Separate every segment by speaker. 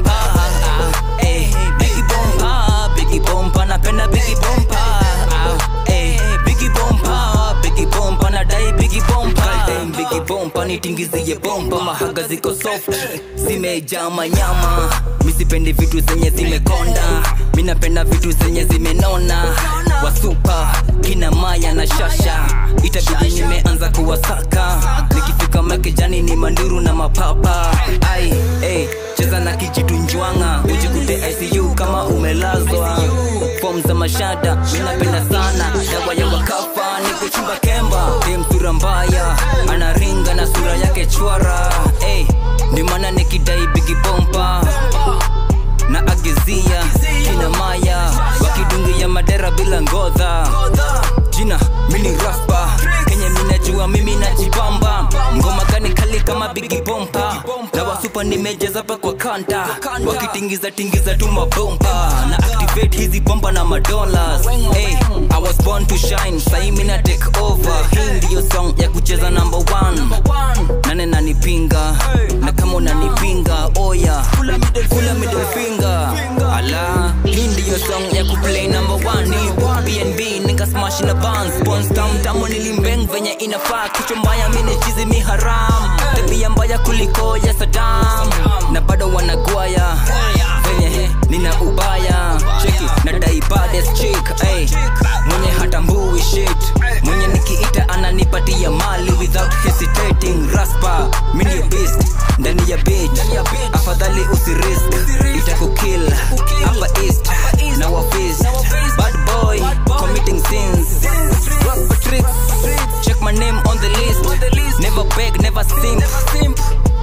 Speaker 1: bomba. Biggie bomba, napenda Biggie bomba. Biggie bomba, nadai Biggie bomba. Goddamn Biggie bomba, nitingizie bomba. Mahaga ziko soft, zimejaa manyama. Misipendi vitu zenye zimekonda, minapenda vitu zenye zimenona. Wasupa, kina Maya na Shasha, itabidi nimeanza kuwasaka. Nikifika makejani ni manduru na mapapa. Cheza na kijitu njwanga, ujikute ICU kama umelazwa. Form za mashada, minapenda sana. Dawa ya wakafa, ni kuchimba kemba. Dem sura mbaya, anaringa na sura yake chwara. Ndi mana nikidai Biggie bomba na agizia kina Maya, wakidungia madera bila ngodha. Jina mini raspa, Kenya minajua mimi najibamba. Ngoma gani kali kama Biggie bomba, na wasupa nimejeza pa kwa kanta. Wakitingiza tu mabomba, na activate hizi bomba na madollars. I was born to shine, sahi mina take over. Hii ndiyo song ya kucheza number 1. Nane nanipinga, na kama unanipinga oya kula middle finger. Ala, hii ndiyo song ya kuplay number 1. Nilipoka BNB, nigga smash na buns. Bones tamu nilimbeng venye inafaa. Kichwa mbaya mini chizi mi haram. Tabia mbaya kuliko ya Saddam, na bado wanagwaya venye nina ubaya. Cheki, nadai baddest chick, mwenye hatambui shit. Mwenye nikiita ananipatia mali without hesitating. Raspa, mini beast, ndani ya bitch. Afadhali usirisk, itakukill hapa east na wafist. Bad boy, committing sins. Rock tricks, check my name on the list. Never beg, never simp.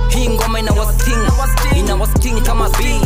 Speaker 1: Hii ngoma ina wasting kama bee.